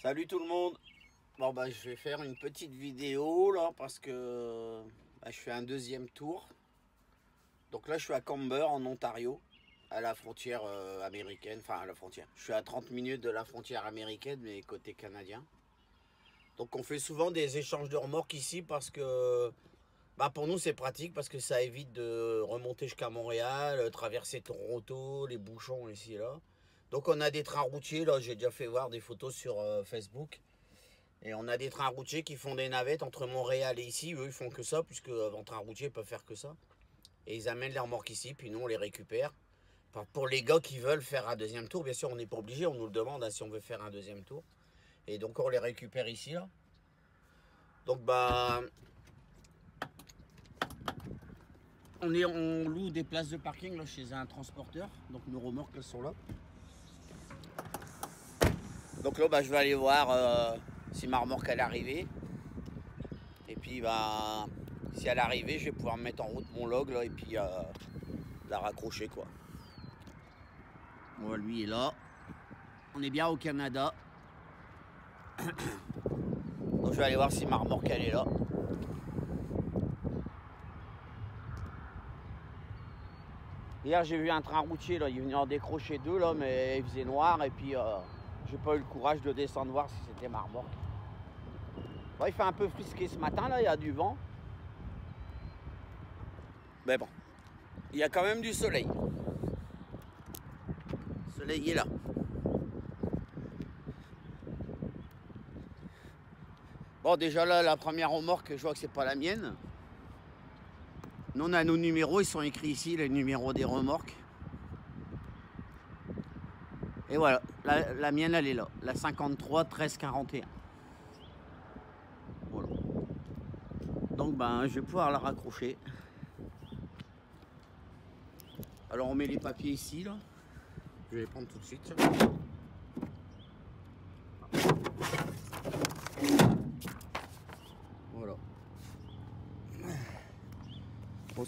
Salut tout le monde. Bon bah je vais faire une petite vidéo là parce que je fais un deuxième tour. Donc là je suis à Camber en Ontario, à la frontière américaine, enfin à la frontière. Je suis à 30 minutes de la frontière américaine mais côté canadien. Donc on fait souvent des échanges de remorques ici parce que pour nous c'est pratique parce que ça évite de remonter jusqu'à Montréal, traverser Toronto, les bouchons ici et là. Donc on a des trains routiers là, j'ai déjà fait voir des photos sur Facebook. Et on a des trains routiers qui font des navettes entre Montréal et ici. Eux, ils font que ça, puisque en train routier, ils peuvent faire que ça. Et ils amènent les remorques ici, puis nous, on les récupère. Pour les gars qui veulent faire un deuxième tour, bien sûr, on n'est pas obligé. On nous le demande si on veut faire un deuxième tour. Et donc, on les récupère ici, là. Donc, on loue des places de parking là, chez un transporteur. Donc, nos remorques, elles sont là. Donc là, je vais aller voir si ma remorque, elle est arrivée. Et puis, si elle est arrivée, je vais pouvoir mettre en route mon log là, et puis la raccrocher quoi. Bon, lui est là. On est bien au Canada. Donc je vais aller voir si ma remorque elle est là. Hier j'ai vu un train routier là, il venait en décrocher deux là, mais il faisait noir et puis j'ai pas eu le courage de descendre voir si c'était ma remorque. Bon, il fait un peu frisqué ce matin là, il y a du vent. Mais bon, il y a quand même du soleil. Le soleil est là. Bon, déjà là, la première remorque, je vois que c'est pas la mienne. Nous, on a nos numéros, ils sont écrits ici, les numéros des remorques. Et voilà, la mienne, elle est là, la 53 13 41. Voilà. Donc, je vais pouvoir la raccrocher. Alors, on met les papiers ici, là. Je vais les prendre tout de suite. Voilà. Bon,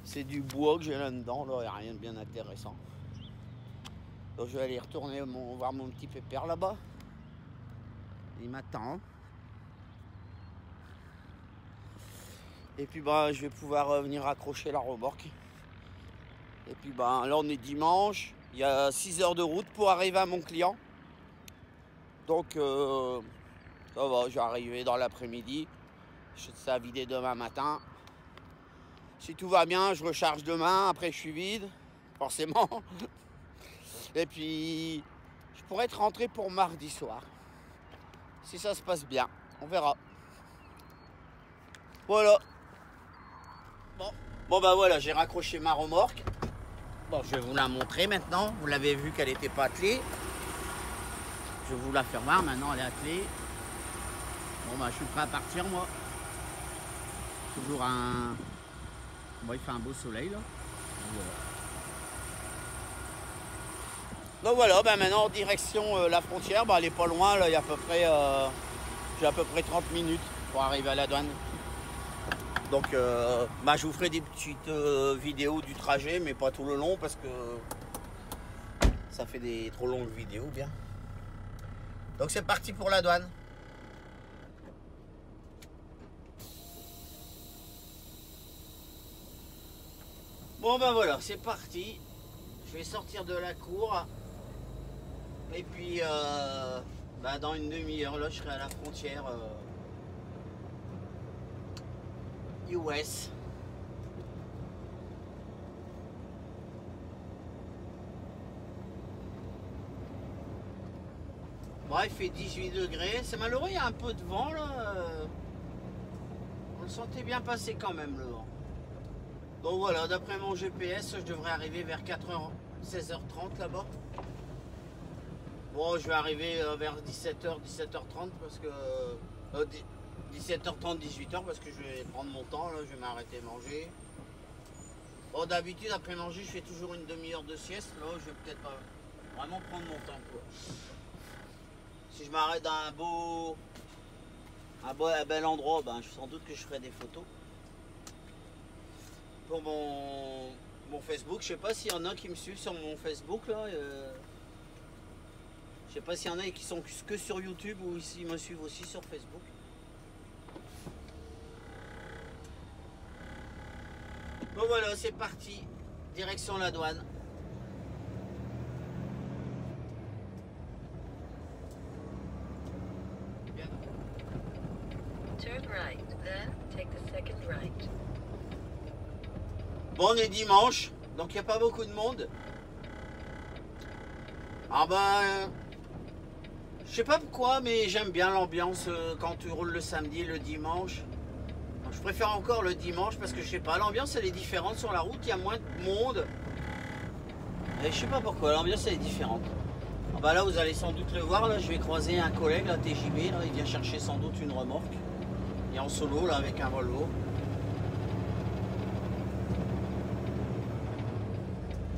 c'est du bois que j'ai là-dedans, là, il n'y a rien de bien intéressant. Donc je vais aller retourner voir mon petit pépère là-bas. Il m'attend. Et puis je vais pouvoir venir accrocher la remorque. Et puis là on est dimanche. Il y a 6 heures de route pour arriver à mon client. Donc ça va, je vais arriver dans l'après-midi. Je vais ça vider demain matin. Si tout va bien, je recharge demain. Après je suis vide, forcément. Et puis je pourrais être rentré pour mardi soir. Si ça se passe bien, on verra. Voilà. Bon voilà, j'ai raccroché ma remorque. Bon, je vais vous la montrer maintenant. Vous l'avez vu qu'elle n'était pas attelée. Je vais vous la faire voir. Maintenant, elle est attelée. Bon, je suis prêt à partir, moi. Toujours un... Bon, il fait un beau soleil, là. Donc voilà, maintenant, en direction la frontière. Elle est pas loin, là. Il y a à peu près... j'ai à peu près 30 minutes pour arriver à la douane. Donc, je vous ferai des petites vidéos du trajet, mais pas tout le long parce que ça fait des trop longues vidéos, bien. Donc, c'est parti pour la douane. Bon, voilà, c'est parti. Je vais sortir de la cour. Et puis, dans une demi-heure, là, je serai à la frontière US. Bon, il fait 18 degrés. C'est malheureux, il y a un peu de vent là. On le sentait bien passer quand même le vent. Donc voilà, d'après mon GPS, je devrais arriver vers 4h, 16h30 là-bas. Bon, je vais arriver vers 17h, 17h30 parce que 17h30, 18h parce que je vais prendre mon temps là, je vais m'arrêter manger. Bon, d'habitude après manger, je fais toujours une demi-heure de sieste. Là, je vais peut-être vraiment prendre mon temps quoi. Si je m'arrête dans un bel endroit, sans doute que je ferai des photos. Pour mon Facebook, je sais pas s'il y en a qui me suivent sur mon Facebook là. Je sais pas s'il y en a qui sont que sur YouTube ou ici me suivent aussi sur Facebook. Bon voilà, c'est parti. Direction la douane. Turn right, then take the second right. Bon, on est dimanche, donc il n'y a pas beaucoup de monde. Ah ben, je sais pas pourquoi, mais j'aime bien l'ambiance quand tu roules le samedi et le dimanche. Donc, je préfère encore le dimanche parce que je sais pas, l'ambiance elle est différente sur la route, il y a moins de monde. Et je sais pas pourquoi, l'ambiance elle est différente. Ah ben là, vous allez sans doute le voir, là, je vais croiser un collègue, la TJB, là, il vient chercher sans doute une remorque. Il est en solo là avec un Volvo.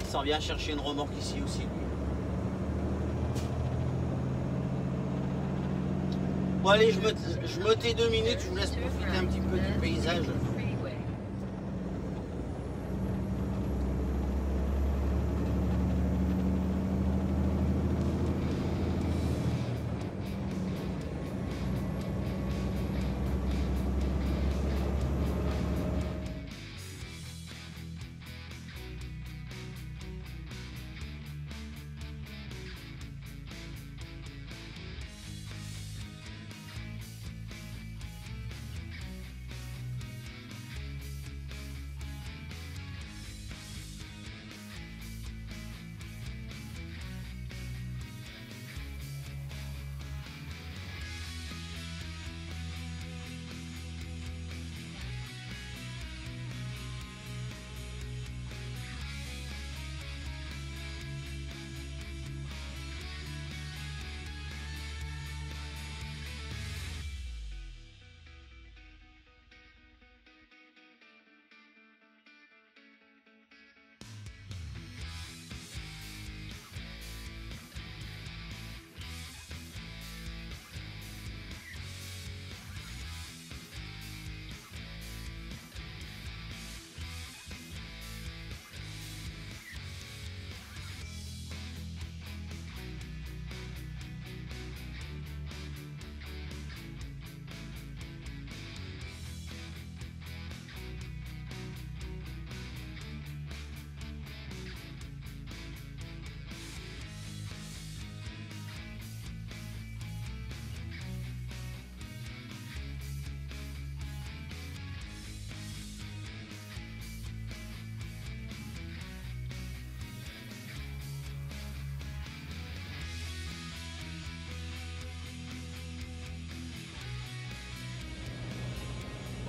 Il s'en vient chercher une remorque ici aussi lui. Bon allez, je me tais 2 minutes, je vous laisse profiter un petit peu du paysage.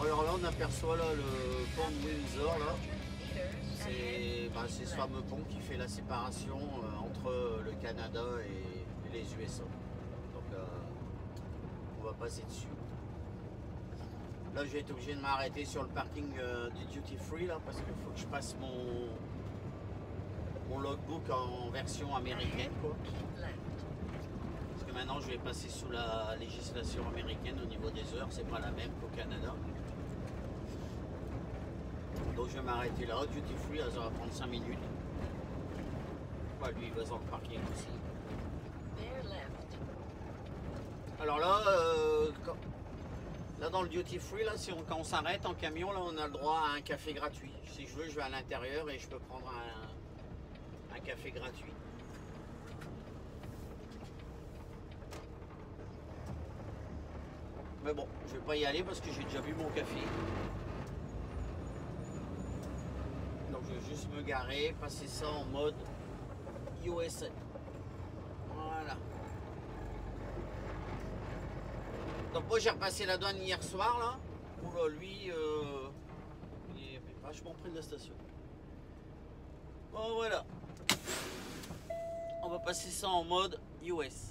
Alors là on aperçoit là, le pont de Windsor là. C'est ce fameux pont qui fait la séparation entre le Canada et les USA. Donc on va passer dessus. Là je vais être obligé de m'arrêter sur le parking du Duty Free là parce qu'il faut que je passe mon logbook en version américaine quoi. Parce que maintenant je vais passer sous la législation américaine au niveau des heures, c'est pas la même qu'au Canada. Donc je vais m'arrêter là, Duty Free, ça va prendre 5 minutes. Lui il va dans le parking aussi. Alors là, là dans le Duty Free, là, quand on s'arrête en camion, là on a le droit à un café gratuit. Si je veux, je vais à l'intérieur et je peux prendre un café gratuit. Mais bon, je vais pas y aller parce que j'ai déjà bu mon café. Donc je vais juste me garer, passer ça en mode USA. Voilà. Donc moi j'ai repassé la douane hier soir là. Oula, lui il est vachement près de la station. Bon voilà. On va passer ça en mode US.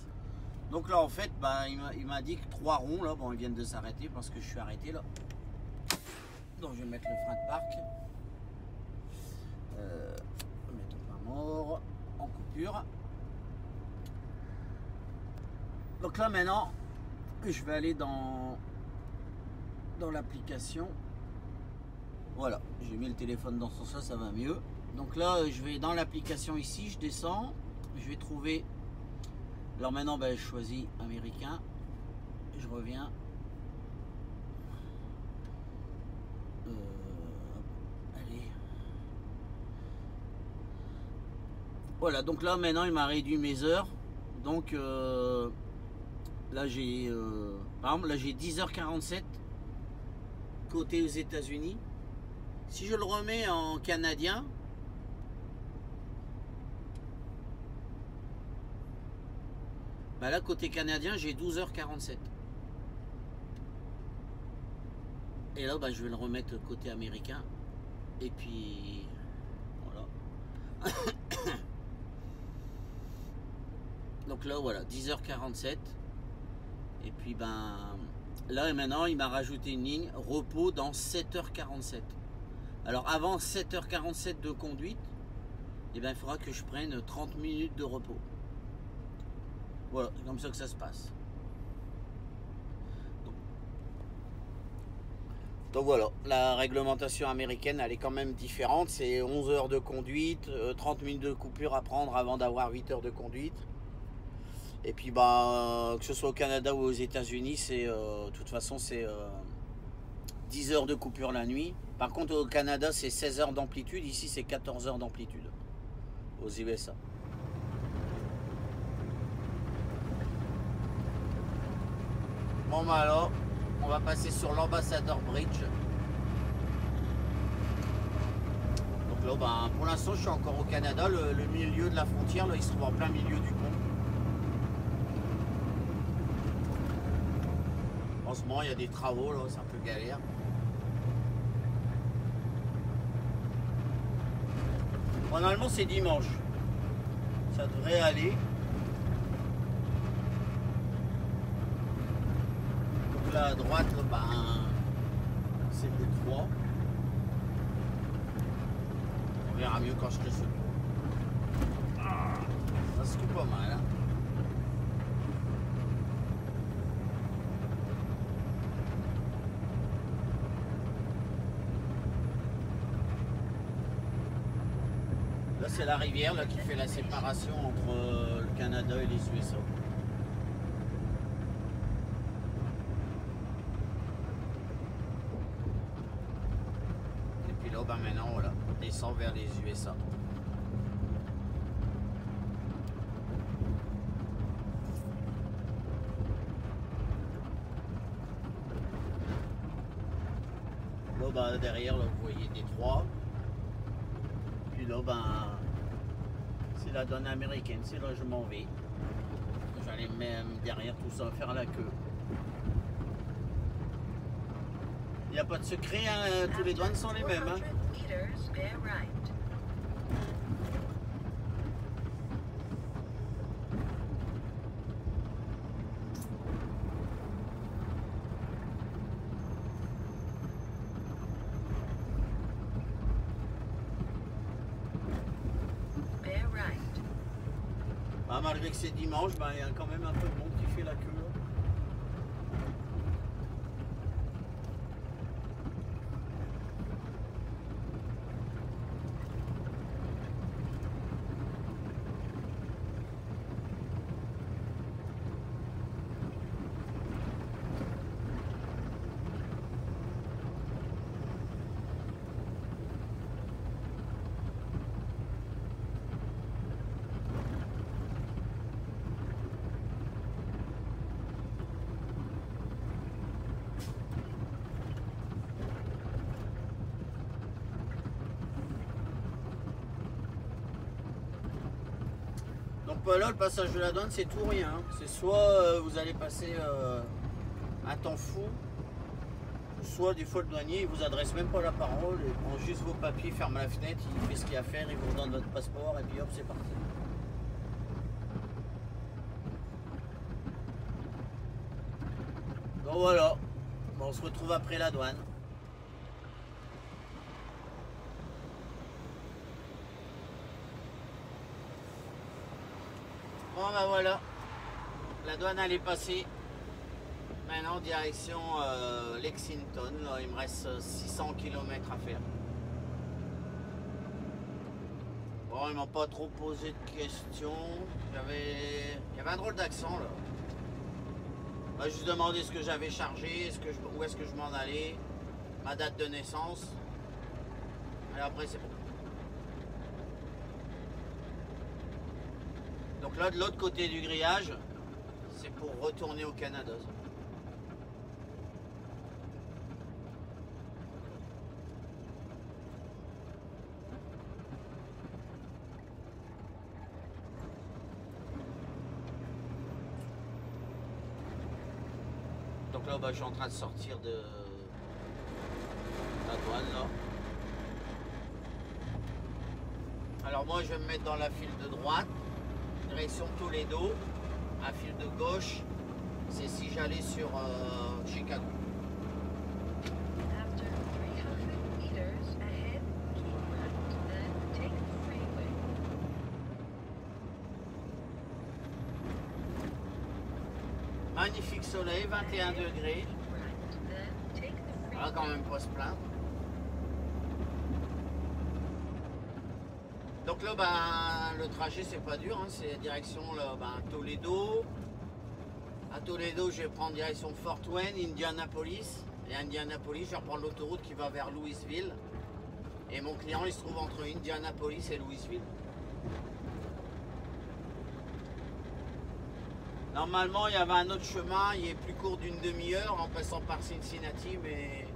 Donc là en fait bah, il m'a dit que 3 ronds là, bon ils viennent de s'arrêter parce que je suis arrêté là. Donc je vais mettre le frein de parc. Mettre le frein mort en coupure. Donc là maintenant je vais aller dans l'application. Voilà, j'ai mis le téléphone dans ce sens, ça va mieux. Donc là je vais dans l'application ici, je descends, je vais trouver Alors maintenant, ben, je choisis américain. Je reviens. Allez. Voilà, donc là maintenant il m'a réduit mes heures. Donc là j'ai par exemple là j'ai 10h47 côté aux États-Unis. Si je le remets en canadien, bah là côté canadien j'ai 12h47. Et là bah, je vais le remettre côté américain. Et puis voilà. Donc là voilà 10h47. Et puis ben là et maintenant il m'a rajouté une ligne repos dans 7h47. Alors avant 7h47 de conduite, et ben il faudra que je prenne 30 minutes de repos. Voilà, c'est comme ça que ça se passe. Donc voilà, la réglementation américaine elle est quand même différente. C'est 11 heures de conduite, 30 minutes de coupure à prendre avant d'avoir 8 heures de conduite. Et puis bah, que ce soit au Canada ou aux États-Unis, c'est de toute façon c'est 10 heures de coupure la nuit. Par contre au Canada c'est 16 heures d'amplitude, ici c'est 14 heures d'amplitude aux USA. Bon bah alors, on va passer sur l'Ambassador Bridge. Donc là bah, pour l'instant je suis encore au Canada, le milieu de la frontière, là il se trouve en plein milieu du pont. En ce moment il y a des travaux, là c'est un peu galère. Bon, normalement c'est dimanche. Ça devrait aller. Donc là à droite, là, ben, c'est le 3. On verra mieux quand je serai sur le tour. Ça se trouve pas mal. Hein. Là c'est la rivière là, qui fait la séparation entre le Canada et les USA. Et puis là ben, maintenant voilà, on descend vers les USA. Là ben, derrière là, vous voyez Détroit. Puis là ben c'est la donne américaine, c'est là je m'en vais. J'allais même derrière tout ça faire la queue. Il n'y a pas de secret, hein, tous les douanes sont les mêmes. Hein. Ah, malgré que c'est dimanche, ben, il y a quand même un peu de monde qui fait la queue. Donc là, le passage de la douane, c'est tout rien. Hein. C'est soit vous allez passer un temps fou, soit des fois le douanier il vous adresse même pas la parole, il prend juste vos papiers, ferme la fenêtre, il fait ce qu'il y a à faire, il vous redonne votre passeport et puis hop, c'est parti. Donc voilà, bon, on se retrouve après la douane. Bon ben voilà, la douane elle est passée. Maintenant direction Lexington, là, il me reste 600 km à faire. Bon, ils m'ont pas trop posé de questions. Il y avait un drôle d'accent là. On m'a juste demandé ce que j'avais chargé, où est-ce que je m'en allais, ma date de naissance. Et après c'est bon. Donc là de l'autre côté du grillage, c'est pour retourner au Canada. Donc là, bah, je suis en train de sortir de la douane là. Alors moi, je vais me mettre dans la file de droite, direction Toledo. La file de gauche, c'est si j'allais sur Chicago. After 300 meters ahead, keep right, then take the freeway. Magnifique soleil, 21 degrés. Right, then take the On va quand freeway. même pas se plaindre. Donc là, ben, le trajet c'est pas dur, hein, c'est direction là, ben, Toledo. À Toledo, je vais prendre direction Fort Wayne, Indianapolis. Et à Indianapolis, je vais reprendre l'autoroute qui va vers Louisville. Et mon client, il se trouve entre Indianapolis et Louisville. Normalement, il y avait un autre chemin, il est plus court d'une demi-heure en passant par Cincinnati, mais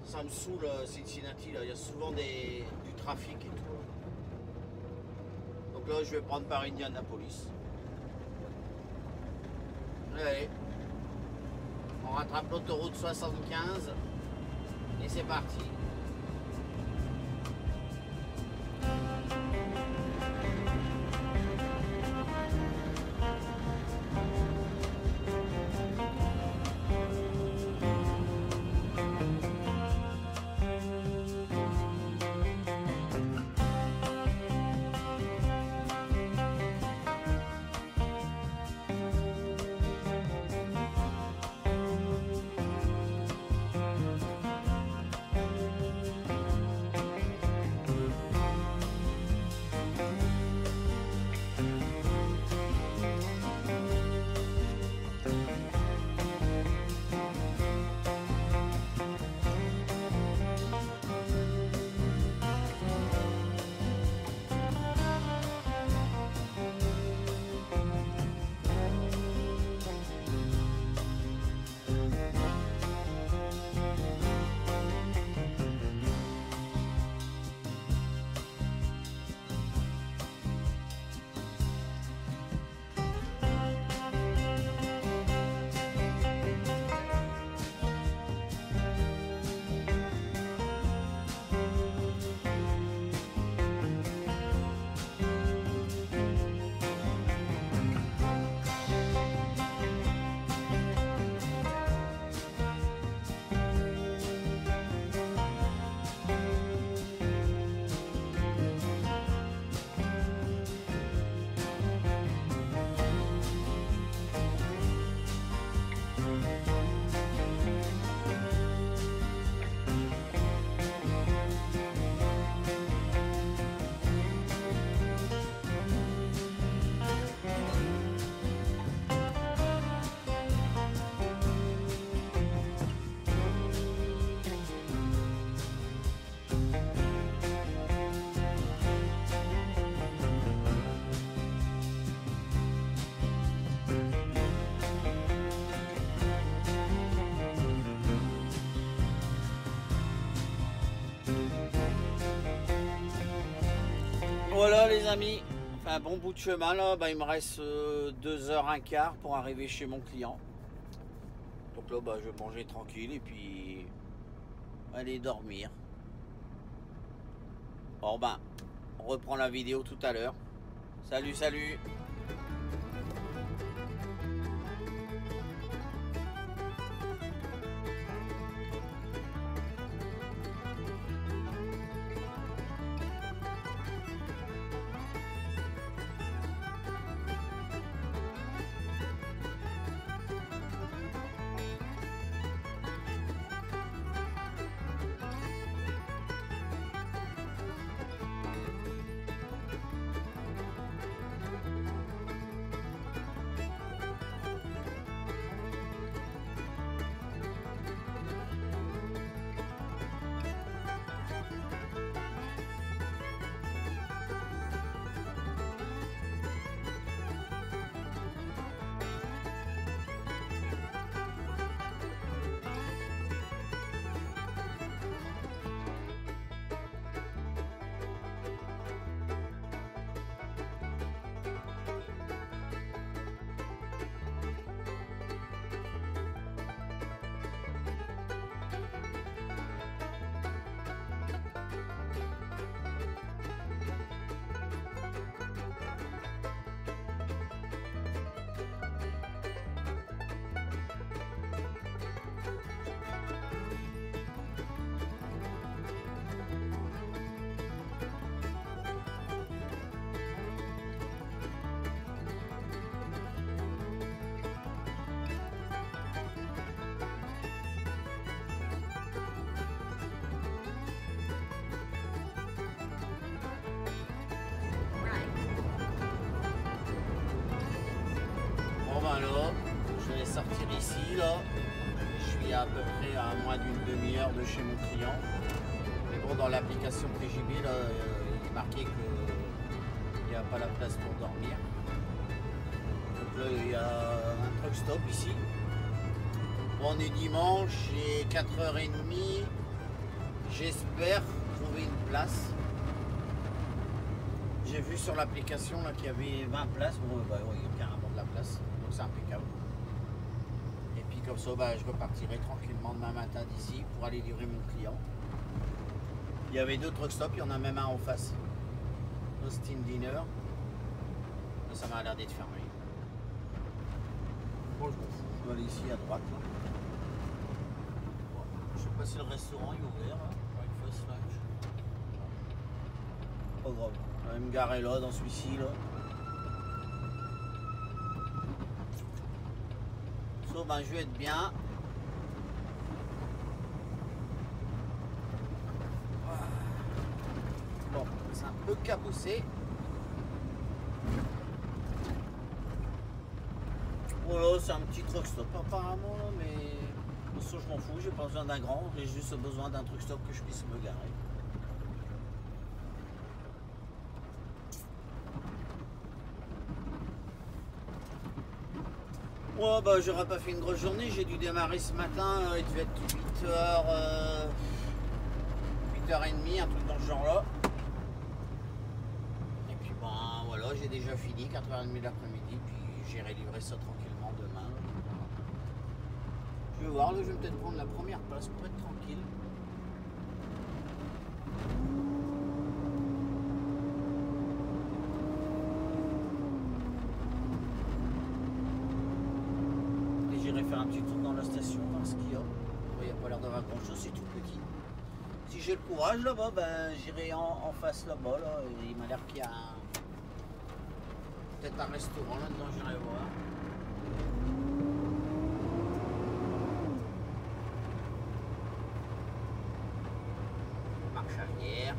ça me saoule Cincinnati, là. Il y a souvent du trafic et tout. Donc là, je vais prendre par Indianapolis. Allez, on rattrape l'autoroute 75 et c'est parti. Voilà les amis, enfin un bon bout de chemin là, bah, il me reste 2h15 pour arriver chez mon client. Donc là bah, je vais manger tranquille et puis aller dormir. Bon ben, on reprend la vidéo tout à l'heure. Salut, salut! ben là, je vais sortir ici là. Je suis à peu près à moins d'une demi-heure de chez mon client. Mais bon, dans l'application TJB, là, il est marqué qu'il n'y a pas la place pour dormir. Donc là, il y a un truck stop ici. Bon, on est dimanche, j'ai 4h30. J'espère trouver une place. J'ai vu sur l'application qu'il y avait 20 places. Bon, bah, oui, il y a carrément de la place. Donc c'est impeccable. Et puis comme ça, bah, je repartirai tranquillement demain matin d'ici pour aller livrer mon client. Il y avait 2 truck stops, il y en a même un en face. Austin Dinner. Là, ça m'a l'air d'être fermé. Bon, je m'en fous. Je vais aller ici à droite. Là. Bon, je sais pas si le restaurant est ouvert. Là. Breakfast lunch. Pas grave. Je vais me garer là, dans celui-ci. Là. So, ben, je vais être bien. Bon, c'est un peu cabossé. Voilà, c'est un petit truck stop apparemment, là, mais ça je m'en fous, j'ai pas besoin d'un grand, j'ai juste besoin d'un truck stop que je puisse me garer. Ouais, bah j'aurais pas fait une grosse journée, j'ai dû démarrer ce matin, il devait être 8h30, un truc dans ce genre là. Et puis ben voilà, j'ai déjà fini, 4h30 l'après-midi, puis j'irai livrer ça tranquillement demain. Je vais voir, là je vais peut-être prendre la première place pour être tranquille. Faire un petit tour dans la station, voir ce qu'il y a. Il n'y a pas l'air d'avoir grand chose, c'est tout petit. Si j'ai le courage là-bas, ben, j'irai en face là-bas. Là, et il m'a l'air qu'il y a peut-être un restaurant là-dedans, j'irai voir. Marche arrière.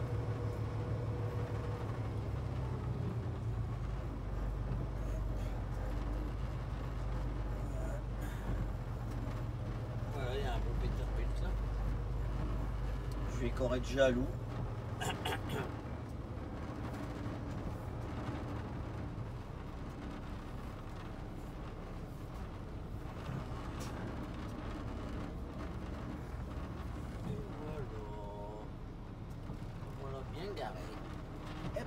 Je vais encore être jaloux. Voilà bien garé. Hop.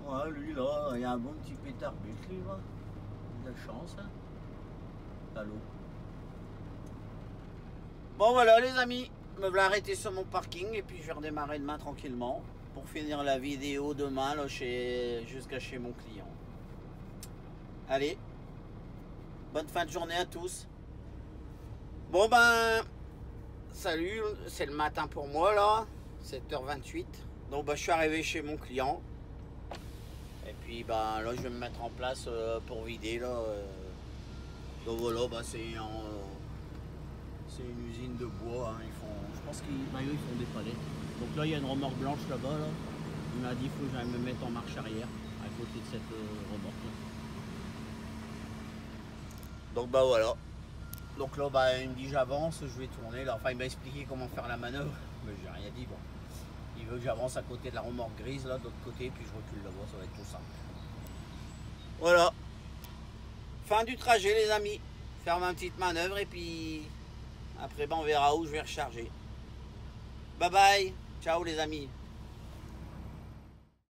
Voilà, lui là, il y a un bon petit pétard but lui là. Il a de chance. Hein. Allô. Bon voilà les amis. Me voilà arrêté sur mon parking et puis je vais redémarrer demain tranquillement pour finir la vidéo demain là, jusqu'à chez mon client. Allez, bonne fin de journée à tous. Bon ben, salut, c'est le matin pour moi là, 7h28. Donc ben, je suis arrivé chez mon client. Et puis ben là je vais me mettre en place pour vider là. Donc voilà, ben, c'est une usine de bois, hein. Je pense qu'ils font des palettes. Donc là il y a une remorque blanche là-bas. Là. Il m'a dit qu'il faut que j'aille me mettre en marche arrière à côté de cette remorque là. Donc bah voilà. Donc là bah, il me dit j'avance, je vais tourner là. Enfin il m'a expliqué comment faire la manœuvre, mais j'ai rien dit bon. Il veut que j'avance à côté de la remorque grise là, de l'autre côté, puis je recule là-bas, ça va être tout simple. Voilà. Fin du trajet les amis. Faire ma petite manœuvre et puis après ben, on verra où je vais recharger. Bye bye. Ciao les amis.